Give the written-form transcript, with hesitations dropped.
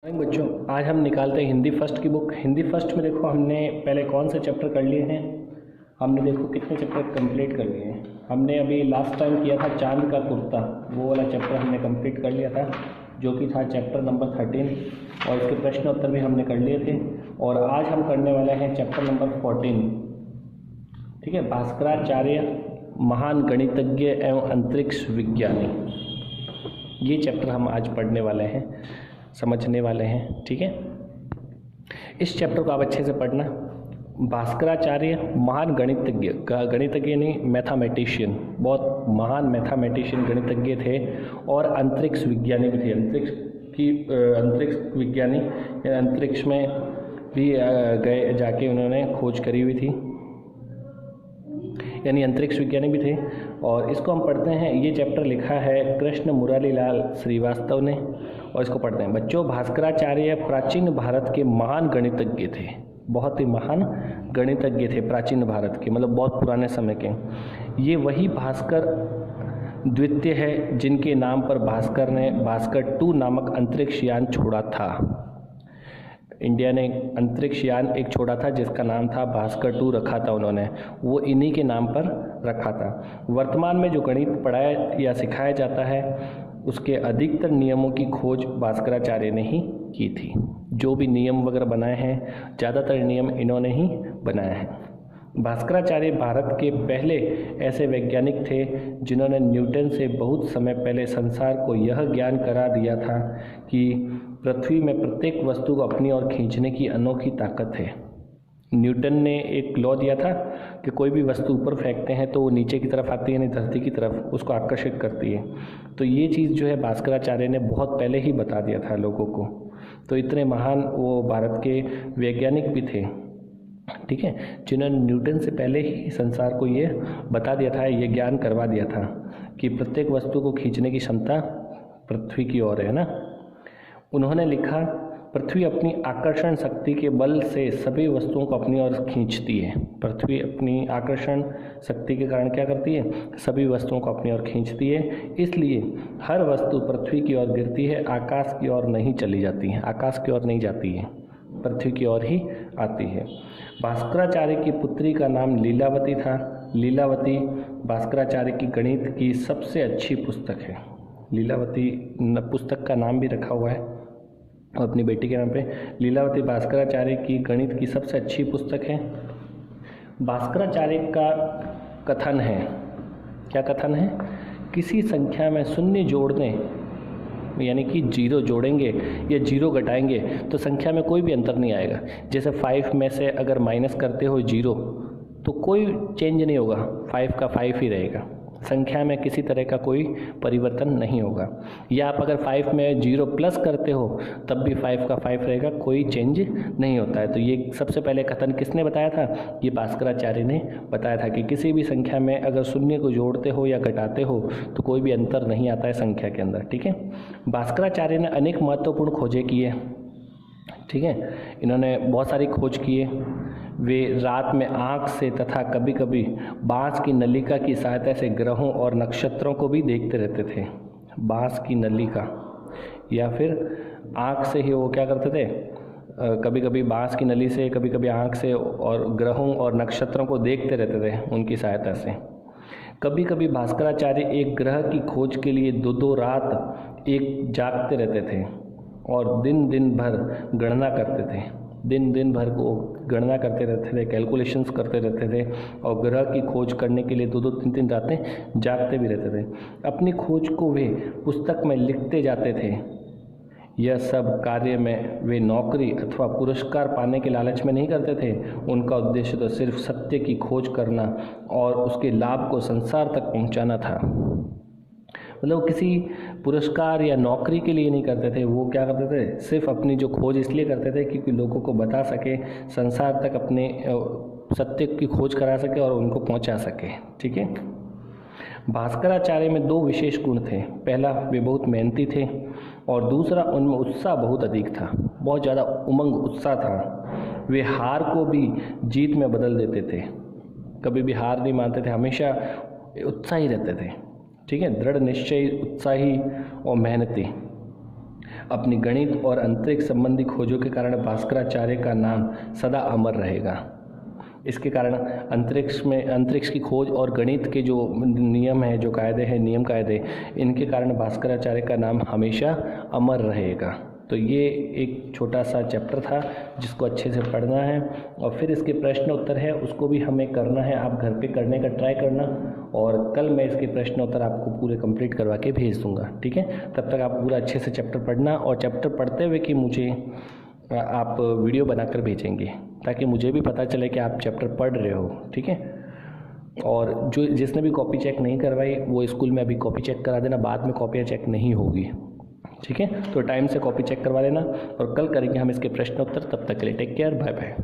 Morning बच्चों, आज हम निकालते हैं हिंदी फर्स्ट की बुक। हिंदी फर्स्ट में देखो हमने पहले कौन से चैप्टर कर लिए हैं। हमने देखो कितने चैप्टर कंप्लीट कर लिए हैं। हमने अभी लास्ट टाइम किया था चांद का कुर्ता, वो वाला चैप्टर हमने कंप्लीट कर लिया था, जो कि था चैप्टर नंबर 13, और इसके प्रश्न उत्तर भी हमने कर लिए थे। और आज हम करने वाले हैं चैप्टर नंबर 14। ठीक है, भास्कराचार्य महान गणितज्ञ एवं अंतरिक्ष विज्ञानी, ये चैप्टर हम आज पढ़ने वाले हैं, समझने वाले हैं। ठीक है, इस चैप्टर को आप अच्छे से पढ़ना। भास्कराचार्य महान गणितज्ञ, गणितज्ञ नहीं, मैथमेटिशियन, बहुत महान मैथमेटिशियन गणितज्ञ थे और अंतरिक्ष विज्ञानी भी थे। अंतरिक्ष विज्ञानी, अंतरिक्ष में भी गए, जाके उन्होंने खोज करी हुई थी, यानी अंतरिक्ष विज्ञानी भी थे। और इसको हम पढ़ते हैं। ये चैप्टर लिखा है कृष्ण मुरारी लाल श्रीवास्तव ने, और इसको पढ़ते हैं। बच्चों, भास्कराचार्य प्राचीन भारत के महान गणितज्ञ थे, बहुत ही महान गणितज्ञ थे प्राचीन भारत के, मतलब बहुत पुराने समय के। ये वही भास्कर द्वितीय है जिनके नाम पर भास्कर ने भास्कर 2 नामक अंतरिक्ष यान छोड़ा था। इंडिया ने अंतरिक्ष यान एक छोड़ा था जिसका नाम था भास्कर 2 रखा था उन्होंने, वो इन्हीं के नाम पर रखा था। वर्तमान में जो गणित पढ़ाया या सिखाया जाता है उसके अधिकतर नियमों की खोज भास्कराचार्य ने ही की थी। जो भी नियम वगैरह बनाए हैं, ज़्यादातर नियम इन्होंने ही बनाए हैं। भास्कराचार्य भारत के पहले ऐसे वैज्ञानिक थे जिन्होंने न्यूटन से बहुत समय पहले संसार को यह ज्ञान करा दिया था कि पृथ्वी में प्रत्येक वस्तु को अपनी ओर खींचने की अनोखी ताकत है। न्यूटन ने एक लॉ दिया था कि कोई भी वस्तु ऊपर फेंकते हैं तो वो नीचे की तरफ आती है, यानी धरती की तरफ उसको आकर्षित करती है। तो ये चीज़ जो है भास्कराचार्य ने बहुत पहले ही बता दिया था लोगों को। तो इतने महान वो भारत के वैज्ञानिक भी थे, ठीक है, जिन्होंने न्यूटन से पहले ही संसार को ये बता दिया था, ये ज्ञान करवा दिया था कि प्रत्येक वस्तु को खींचने की क्षमता पृथ्वी की ओर है ना। उन्होंने लिखा, पृथ्वी अपनी आकर्षण शक्ति के बल से सभी वस्तुओं को अपनी ओर खींचती है। पृथ्वी अपनी आकर्षण शक्ति के कारण क्या करती है? सभी वस्तुओं को अपनी ओर खींचती है। इसलिए हर वस्तु पृथ्वी की ओर गिरती है, आकाश की ओर नहीं चली जाती है, आकाश की ओर नहीं जाती है, पृथ्वी की ओर ही आती है। भास्कराचार्य की पुत्री का नाम लीलावती था। लीलावती भास्कराचार्य की गणित की सबसे अच्छी पुस्तक है। लीलावती पुस्तक का नाम भी रखा हुआ है अपनी बेटी के नाम पे। लीलावती भास्कराचार्य की गणित की सबसे अच्छी पुस्तक है। भास्कराचार्य का कथन है, क्या कथन है? किसी संख्या में शून्य जोड़ने, यानी कि 0 जोड़ेंगे या 0 घटाएंगे तो संख्या में कोई भी अंतर नहीं आएगा। जैसे 5 में से अगर माइनस करते हो 0 तो कोई चेंज नहीं होगा, 5 का 5 ही रहेगा, संख्या में किसी तरह का कोई परिवर्तन नहीं होगा। या आप अगर 5 में 0 प्लस करते हो तब भी 5 का 5 रहेगा, कोई चेंज नहीं होता है। तो ये सबसे पहले कथन किसने बताया था? ये भास्कराचार्य ने बताया था कि किसी भी संख्या में अगर शून्य को जोड़ते हो या घटाते हो तो कोई भी अंतर नहीं आता है संख्या के अंदर। ठीक है, भास्कराचार्य ने अनेक महत्वपूर्ण खोजें की है। ठीक है, इन्होंने बहुत सारी खोज की है। वे रात में आँख से तथा कभी कभी बाँस की नलिका की सहायता से ग्रहों और नक्षत्रों को भी देखते रहते थे। बाँस की नलिका या फिर आँख से ही वो क्या करते थे? कभी कभी बाँस की नली से, कभी कभी आँख से, और ग्रहों और नक्षत्रों को देखते रहते थे उनकी सहायता से। कभी कभी भास्कराचार्य एक ग्रह की खोज के लिए 2-2 रात एक जागते रहते थे और दिन भर गणना करते थे। दिन भर को गणना करते रहते थे, कैलकुलेशंस करते रहते थे, और ग्रह की खोज करने के लिए 2-2, 3-3 रातें जागते भी रहते थे। अपनी खोज को वे पुस्तक में लिखते जाते थे। यह सब कार्य में वे नौकरी अथवा पुरस्कार पाने के लालच में नहीं करते थे। उनका उद्देश्य तो सिर्फ सत्य की खोज करना और उसके लाभ को संसार तक पहुंचाना था। मतलब किसी पुरस्कार या नौकरी के लिए नहीं करते थे, वो क्या करते थे? सिर्फ अपनी जो खोज इसलिए करते थे क्योंकि लोगों को बता सके, संसार तक अपने सत्य की खोज करा सके और उनको पहुंचा सके। ठीक है, भास्कराचार्य में 2 विशेष गुण थे। पहला, वे बहुत मेहनती थे, और दूसरा, उनमें उत्साह बहुत अधिक था, बहुत ज़्यादा उमंग उत्साह था। वे हार को भी जीत में बदल देते थे, कभी भी हार नहीं मानते थे, हमेशा उत्साही रहते थे। ठीक है, दृढ़ निश्चयी, उत्साही और मेहनती। अपनी गणित और अंतरिक्ष संबंधी खोजों के कारण भास्कराचार्य का नाम सदा अमर रहेगा। इसके कारण अंतरिक्ष की खोज और गणित के जो नियम हैं, जो कायदे हैं, नियम कायदे, इनके कारण भास्कराचार्य का नाम हमेशा अमर रहेगा। तो ये एक छोटा सा चैप्टर था जिसको अच्छे से पढ़ना है और फिर इसके प्रश्न उत्तर है उसको भी हमें करना है। आप घर पे करने का ट्राई करना और कल मैं इसके प्रश्न उत्तर आपको पूरे कंप्लीट करवा के भेज दूँगा, ठीक है। तब तक आप पूरा अच्छे से चैप्टर पढ़ना और चैप्टर पढ़ते हुए कि मुझे आप वीडियो बनाकर भेजेंगे ताकि मुझे भी पता चले कि आप चैप्टर पढ़ रहे हो, ठीक है। और जिसने भी कॉपी चेक नहीं करवाई वो स्कूल में अभी कॉपी चेक करा देना, बाद में कॉपियाँ चेक नहीं होगी, ठीक है। तो टाइम से कॉपी चेक करवा लेना और कल करेंगे हम इसके प्रश्न उत्तर। तब तक के लिए टेक केयर, बाय बाय।